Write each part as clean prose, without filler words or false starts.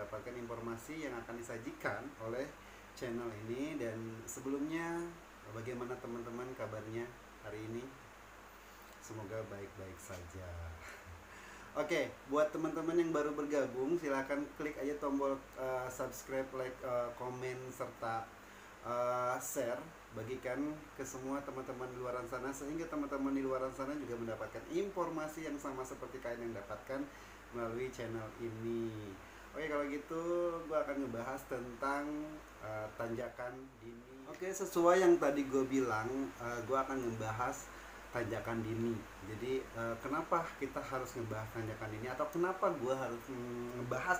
mendapatkan informasi yang akan disajikan oleh channel ini. Dan sebelumnya, bagaimana teman-teman kabarnya hari ini? Semoga baik-baik saja. Oke, buat teman-teman yang baru bergabung, silahkan klik aja tombol subscribe, like, komen, serta share, bagikan ke semua teman-teman di luar sana, sehingga teman-teman di luar sana juga mendapatkan informasi yang sama seperti kalian yang dapatkan melalui channel ini. Oke, kalau gitu gue akan ngebahas tentang tanjakan dini. Oke, sesuai yang tadi gue bilang, gue akan ngebahas tanjakan dini. Jadi kenapa kita harus ngebahas tanjakan dini, atau kenapa gue harus ngebahas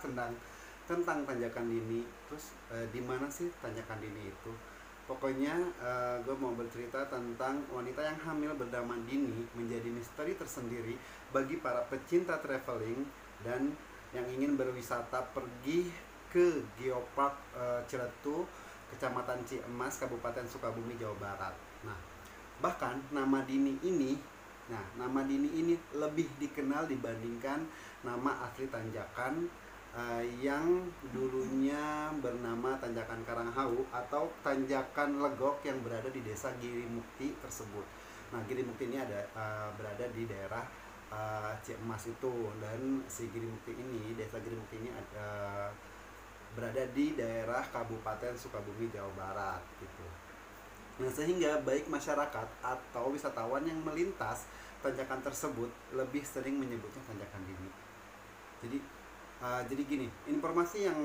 tentang tanjakan dini. Terus di mana sih tanjakan dini itu? Pokoknya gue mau bercerita tentang wanita yang hamil bernama Dini, menjadi misteri tersendiri bagi para pecinta traveling dan yang ingin berwisata pergi ke Geopark Ciletu, Kecamatan Ciemas, Kabupaten Sukabumi, Jawa Barat. Nah, bahkan nama Dini ini lebih dikenal dibandingkan nama asli tanjakan yang dulunya bernama Tanjakan Karanghau atau Tanjakan Legok yang berada di desa Girimukti tersebut. Nah, Girimukti ini berada di daerah Ciemas itu, dan si Girimukti ini, desa Girimukti ini berada di daerah Kabupaten Sukabumi, Jawa Barat gitu. Nah, sehingga baik masyarakat atau wisatawan yang melintas tanjakan tersebut lebih sering menyebutnya Tanjakan Dini. Jadi gini, informasi yang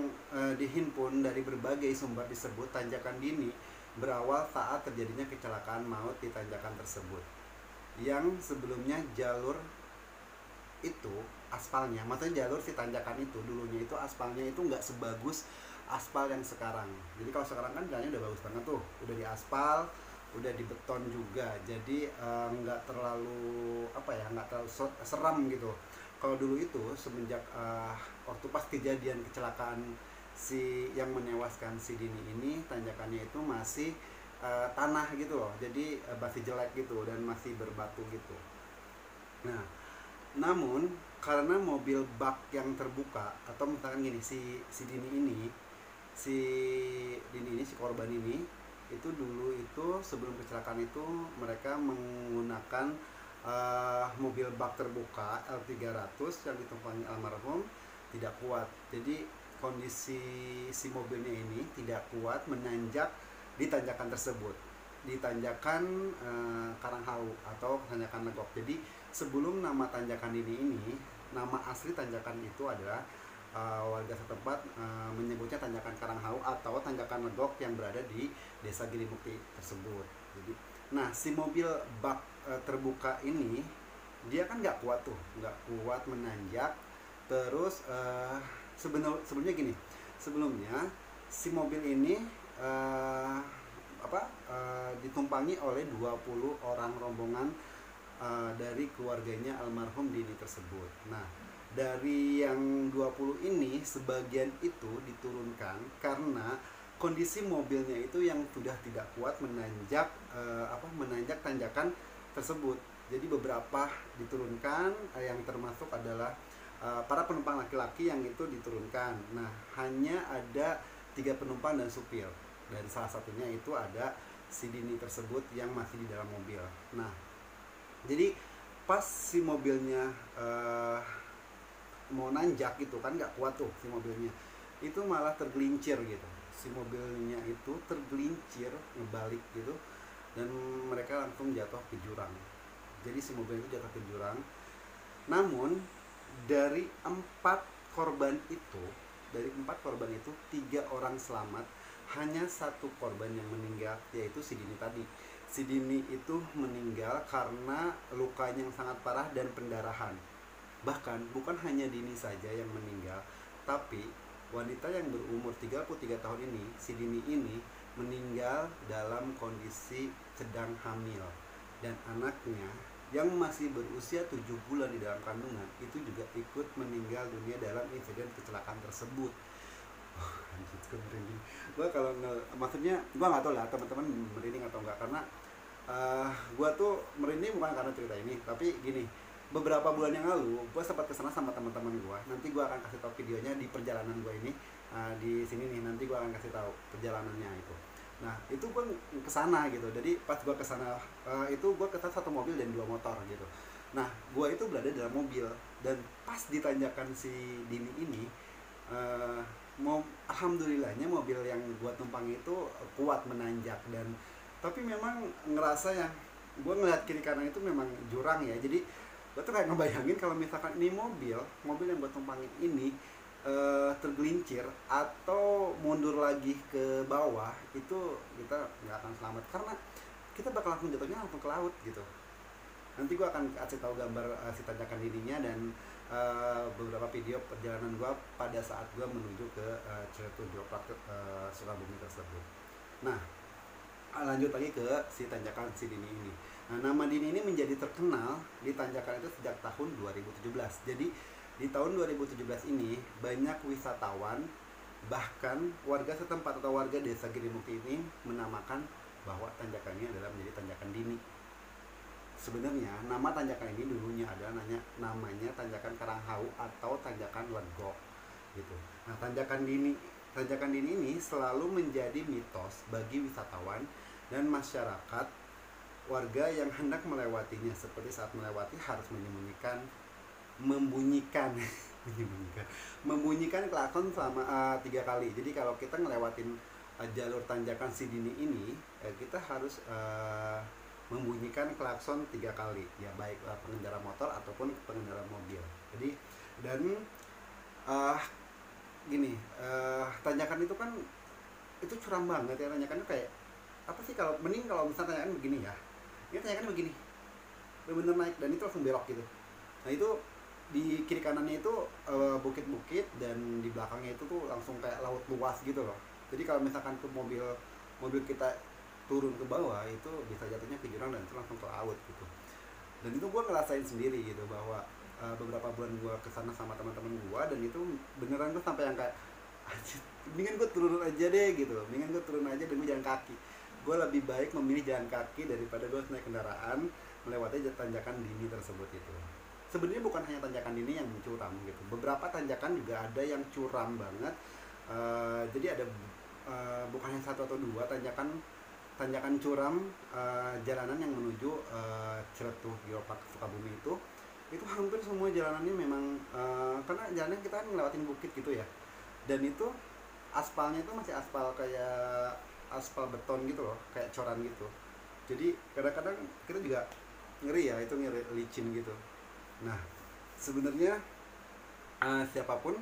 dihimpun dari berbagai sumber disebut Tanjakan Dini berawal saat terjadinya kecelakaan maut di tanjakan tersebut, yang sebelumnya jalur itu aspalnya, maksudnya jalur si tanjakan itu dulunya itu aspalnya itu nggak sebagus aspal yang sekarang. Jadi kalau sekarang kan jalannya udah bagus banget tuh, udah di aspal, udah di beton juga, jadi nggak terlalu seram gitu. Kalau dulu itu semenjak waktu pas kejadian kecelakaan si yang menewaskan si Dini ini, tanjakannya itu masih tanah gitu loh, jadi masih jelek gitu dan masih berbatu gitu. Nah, namun karena mobil bak yang terbuka, atau misalkan gini, si korban ini itu dulu itu sebelum kecelakaan itu mereka menggunakan mobil bak terbuka L300 yang ditumpangi almarhum tidak kuat. Jadi kondisi si mobilnya ini tidak kuat menanjak di tanjakan tersebut, di tanjakan Karanghau atau tanjakan Legok. Jadi sebelum nama Tanjakan Dini ini, nama asli tanjakan itu adalah warga setempat menyebutnya Tanjakan Karanghau atau Tanjakan Legok yang berada di desa Girimukti tersebut. Jadi, nah, si mobil bak terbuka ini dia kan nggak kuat menanjak. Terus sebelumnya gini, sebelumnya si mobil ini ditumpangi oleh 20 orang rombongan dari keluarganya almarhum Dini tersebut. Nah, dari yang 20 ini sebagian itu diturunkan karena kondisi mobilnya itu yang sudah tidak kuat menanjak tanjakan tersebut. Jadi beberapa diturunkan, yang termasuk adalah para penumpang laki-laki yang itu diturunkan. Nah, hanya ada 3 penumpang dan supir, dan salah satunya itu ada si Dini tersebut yang masih di dalam mobil. Nah, jadi pas si mobilnya mau nanjak gitu kan, nggak kuat tuh si mobilnya, itu malah tergelincir gitu. Si mobilnya itu tergelincir ngebalik gitu, dan mereka langsung jatuh ke jurang. Jadi si mobil itu jatuh ke jurang. Namun dari 4 korban itu 3 orang selamat, hanya 1 korban yang meninggal, yaitu si Dini tadi. Si Dini itu meninggal karena lukanya yang sangat parah dan pendarahan. Bahkan bukan hanya Dini saja yang meninggal, tapi wanita yang berumur 33 tahun ini, si Dini ini, meninggal dalam kondisi sedang hamil. Dan anaknya yang masih berusia 7 bulan di dalam kandungan itu juga ikut meninggal dunia dalam insiden kecelakaan tersebut. Anjir, gue merinding. Maksudnya gue nggak tahu lah teman-teman merinding atau enggak, karena gue tuh merinding bukan karena cerita ini, tapi gini, beberapa bulan yang lalu gue sempat kesana sama teman-teman gue. Nanti gue akan kasih tau videonya di perjalanan gue ini. di sini nih, nanti gue akan kasih tahu perjalanannya itu. Nah itu gue kesana gitu, jadi pas gue kesana itu gue kesana satu mobil dan dua motor gitu. Nah gue itu berada dalam mobil, dan pas di tanjakan si Dini ini, uh, alhamdulillahnya mobil yang gue tumpangi itu kuat menanjak, dan tapi memang ngerasa yang gue ngeliat kiri kanan itu memang jurang ya. Jadi gue tuh kayak ngebayangin kalau misalkan ini mobil yang gue tumpangin ini tergelincir atau mundur lagi ke bawah, itu kita nggak akan selamat, karena kita bakal langsung jatuhnya langsung ke laut gitu. Nanti gue akan kasih tahu gambar si tanjakan dirinya, dan beberapa video perjalanan gue pada saat gue menuju ke Ciletu Geopark Sukabumi tersebut. Nah lanjut lagi ke si tanjakan si Dini ini. Nah nama Dini ini menjadi terkenal di tanjakan itu sejak tahun 2017. Jadi di tahun 2017 ini banyak wisatawan, bahkan warga setempat atau warga desa Girimukti ini menamakan bahwa tanjakan ini adalah menjadi tanjakan Dini. Sebenarnya nama tanjakan ini dulunya adalah namanya tanjakan Karanghau atau tanjakan Lego gitu. Nah tanjakan Dini ini selalu menjadi mitos bagi wisatawan dan masyarakat, warga yang hendak melewatinya, seperti saat melewati harus membunyikan klakson selama 3 kali. Jadi kalau kita ngelewatin jalur tanjakan si Dini ini, kita harus membunyikan klakson 3 kali ya, baik pengendara motor ataupun pengendara mobil. Jadi dan tanjakan itu kan itu curam banget ya. Tanjakannya kayak apa sih, kalau mending kalau misalnya tanjakan begini ya, ini tanjakan begini bener-bener naik dan itu langsung belok gitu. Nah itu di kiri kanannya itu bukit-bukit, dan di belakangnya itu tuh langsung kayak laut luas gitu loh. Jadi kalau misalkan tuh mobil kita turun ke bawah, itu bisa jatuhnya ke jurang dan itu langsung ke laut gitu. Dan itu gue ngerasain sendiri gitu, bahwa beberapa bulan gue kesana sama teman-teman gue, dan itu beneran gue sampai yang kayak mendingan gue turun aja deh gitu, mendingan gue turun aja dan gue jalan kaki. Gue lebih baik memilih jalan kaki daripada gue naik kendaraan melewati tanjakan Dini tersebut itu. Sebenarnya bukan hanya tanjakan Dini yang curam gitu, beberapa tanjakan juga ada yang curam banget. Jadi ada bukan hanya satu atau dua tanjakan curam jalanan yang menuju Ciletu Geopark Sukabumi itu hampir semua jalanannya memang karena jalannya kita kan ngelewatin bukit gitu ya, dan itu aspalnya itu masih aspal kayak aspal beton gitu loh, kayak coran gitu. Jadi kadang-kadang kita juga ngeri ya, itu ngeri licin gitu. Nah sebenarnya siapapun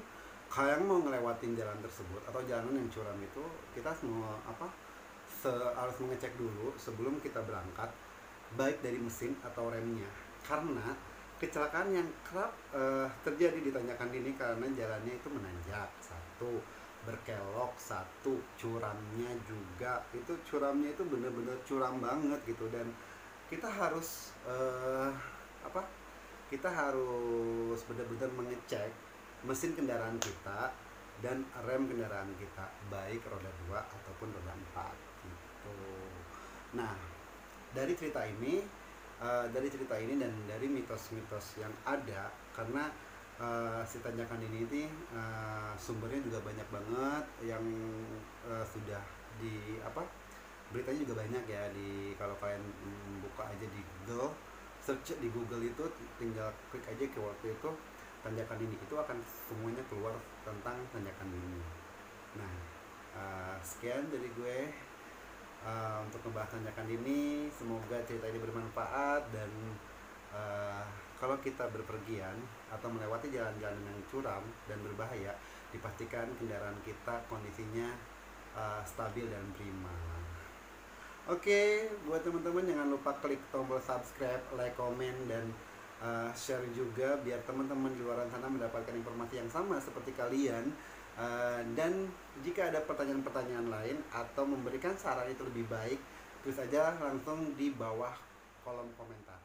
kalau yang mau ngelewatin jalan tersebut atau jalanan yang curam itu, kita semua harus mengecek dulu sebelum kita berangkat, baik dari mesin atau remnya, karena kecelakaan yang kerap terjadi di tanjakan ini karena jalannya itu menanjak, satu, berkelok, satu, curamnya juga, itu curamnya itu bener-bener curam banget gitu. Dan kita harus kita harus benar-benar mengecek mesin kendaraan kita dan rem kendaraan kita, baik roda 2 ataupun roda 4 gitu. Nah dari cerita ini dan dari mitos-mitos yang ada, karena si tanjakan ini sumbernya juga banyak banget yang sudah di beritanya juga banyak ya. Kalau kalian buka aja di Google, search di Google itu, tinggal klik aja keyword itu tanjakan Dini, itu akan semuanya keluar tentang tanjakan Dini. Nah sekian dari gue untuk membahas tanjakan Dini. Semoga cerita ini bermanfaat, dan kalau kita berpergian atau melewati jalan-jalan yang curam dan berbahaya, dipastikan kendaraan kita kondisinya stabil dan prima. Oke, buat teman-teman jangan lupa klik tombol subscribe, like, komen, dan share juga, biar teman-teman di luar sana mendapatkan informasi yang sama seperti kalian. Dan jika ada pertanyaan-pertanyaan lain atau memberikan saran itu lebih baik, tulis aja langsung di bawah kolom komentar.